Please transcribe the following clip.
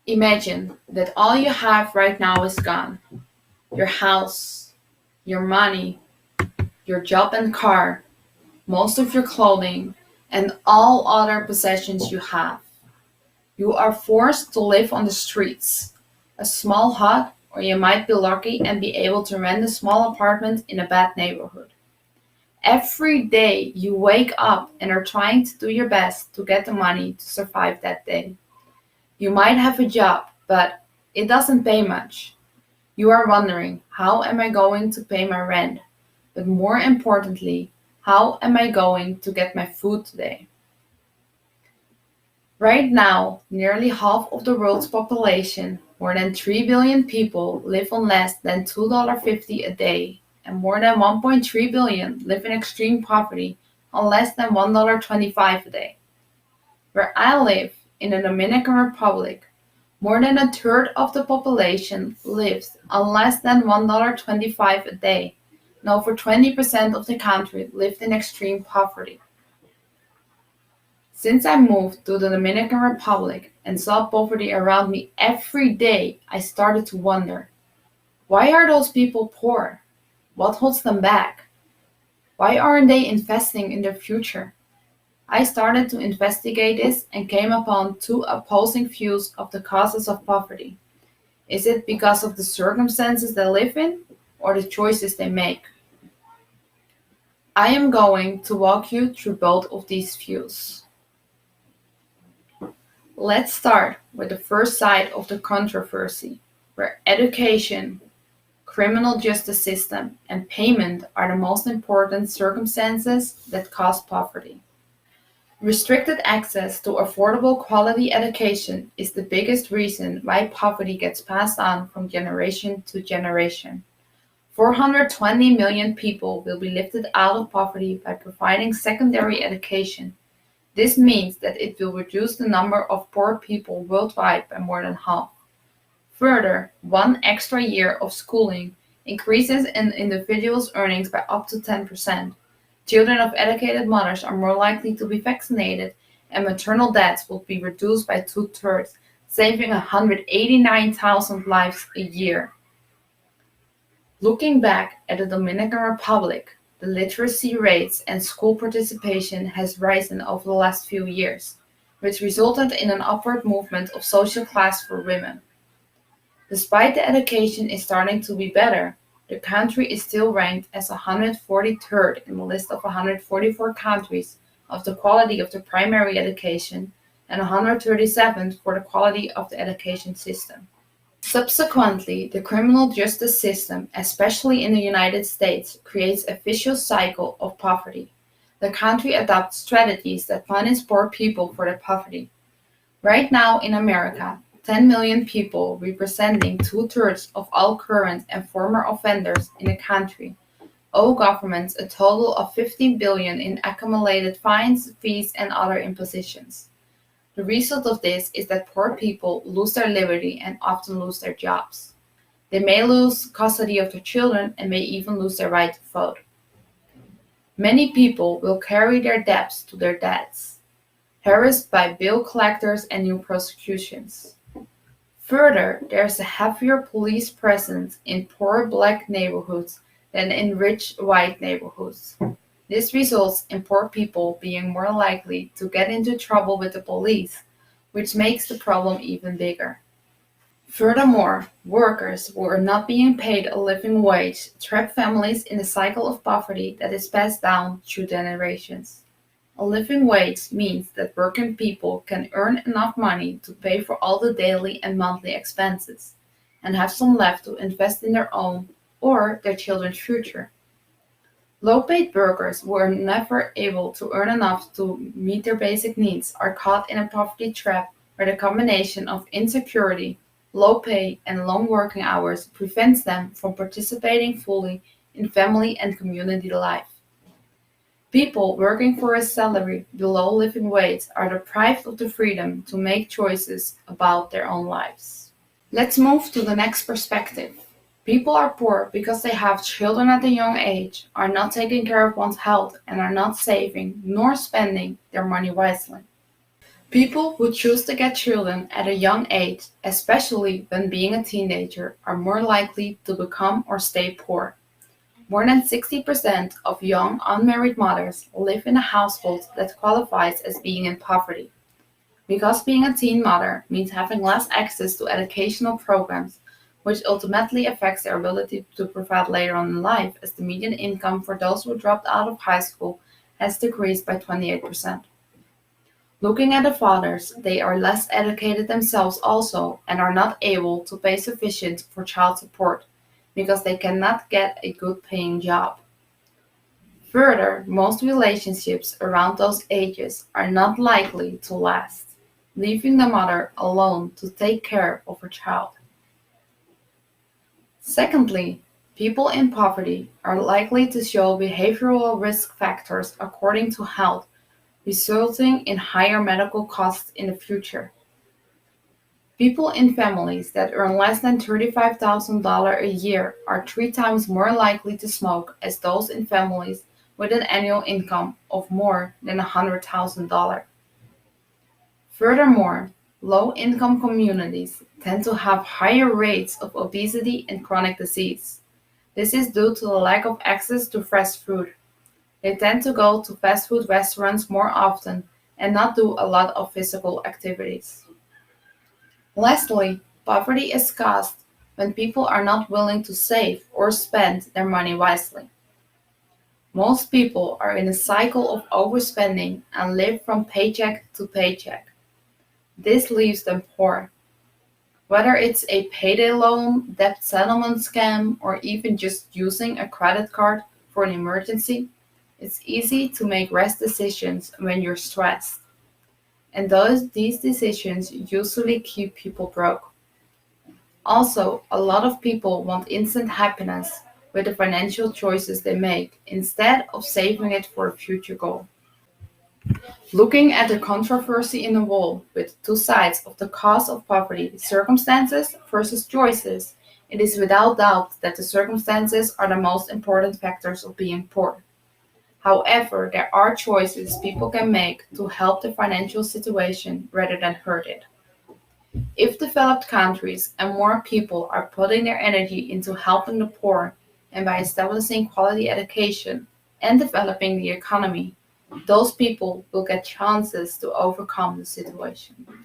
Imagine that all you have right now is gone. Your house, your money, your job and car, most of your clothing, and all other possessions you have. You are forced to live on the streets, a small hut, or you might be lucky and be able to rent a small apartment in a bad neighborhood. Every day you wake up and are trying to do your best to get the money to survive that day. You might have a job, but it doesn't pay much. You are wondering, how am I going to pay my rent? But more importantly, how am I going to get my food today? Right now, nearly half of the world's population, more than 3 billion people, live on less than $2.50 a day, and more than 1.3 billion live in extreme poverty on less than $1.25 a day. Where I live, in the Dominican Republic, more than a third of the population lives on less than $1.25 a day, and over 20% of the country lived in extreme poverty. Since I moved to the Dominican Republic and saw poverty around me every day, I started to wonder, why are those people poor? What holds them back? Why aren't they investing in their future? I started to investigate this and came upon two opposing views of the causes of poverty. Is it because of the circumstances they live in or the choices they make? I am going to walk you through both of these views. Let's start with the first side of the controversy, where education, criminal justice system, and payment are the most important circumstances that cause poverty. Restricted access to affordable quality education is the biggest reason why poverty gets passed on from generation to generation. 420 million people will be lifted out of poverty by providing secondary education. This means that it will reduce the number of poor people worldwide by more than half. Further, one extra year of schooling increases an individual's earnings by up to 10%. Children of educated mothers are more likely to be vaccinated, and maternal deaths will be reduced by two-thirds, saving 189,000 lives a year. Looking back at the Dominican Republic, the literacy rates and school participation has risen over the last few years, which resulted in an upward movement of social class for women. Despite the education is starting to be better, the country is still ranked as 143rd in the list of 144 countries of the quality of the primary education and 137th for the quality of the education system. Subsequently, the criminal justice system, especially in the United States, creates a vicious cycle of poverty. The country adopts strategies that punish poor people for their poverty. Right now in America, 10 million people, representing two-thirds of all current and former offenders in the country, owe governments a total of $15 billion in accumulated fines, fees, and other impositions. The result of this is that poor people lose their liberty and often lose their jobs. They may lose custody of their children and may even lose their right to vote. Many people will carry their debts to their deaths, harassed by bill collectors and new prosecutions. Further, there is a heavier police presence in poor black neighborhoods than in rich white neighborhoods. This results in poor people being more likely to get into trouble with the police, which makes the problem even bigger. Furthermore, workers who are not being paid a living wage trap families in a cycle of poverty that is passed down through generations. A living wage means that working people can earn enough money to pay for all the daily and monthly expenses, and have some left to invest in their own or their children's future. Low-paid workers who are never able to earn enough to meet their basic needs are caught in a poverty trap where the combination of insecurity, low pay, and long working hours prevents them from participating fully in family and community life. People working for a salary below living wage are deprived of the freedom to make choices about their own lives. Let's move to the next perspective. People are poor because they have children at a young age, are not taking care of one's health, and are not saving nor spending their money wisely. People who choose to get children at a young age, especially when being a teenager, are more likely to become or stay poor. More than 60% of young unmarried mothers live in a household that qualifies as being in poverty. Because being a teen mother means having less access to educational programs, which ultimately affects their ability to provide later on in life, as the median income for those who dropped out of high school has decreased by 28%. Looking at the fathers, they are less educated themselves also and are not able to pay sufficient for child support because they cannot get a good paying job. Further, most relationships around those ages are not likely to last, leaving the mother alone to take care of her child. Secondly, people in poverty are likely to show behavioral risk factors according to health, resulting in higher medical costs in the future. People in families that earn less than $35,000 a year are 3 times more likely to smoke as those in families with an annual income of more than $100,000. Furthermore, low-income communities tend to have higher rates of obesity and chronic disease. This is due to the lack of access to fresh food. They tend to go to fast food restaurants more often and not do a lot of physical activities. Lastly, poverty is caused when people are not willing to save or spend their money wisely. Most people are in a cycle of overspending and live from paycheck to paycheck. This leaves them poor. Whether it's a payday loan, debt settlement scam, or even just using a credit card for an emergency, it's easy to make rash decisions when you're stressed. And these decisions usually keep people broke. Also, a lot of people want instant happiness with the financial choices they make instead of saving it for a future goal. Looking at the controversy in the wall with two sides of the cause of poverty, circumstances versus choices, it is without doubt that the circumstances are the most important factors of being poor. However, there are choices people can make to help the financial situation rather than hurt it. If developed countries and more people are putting their energy into helping the poor and by establishing quality education and developing the economy, those people will get chances to overcome the situation.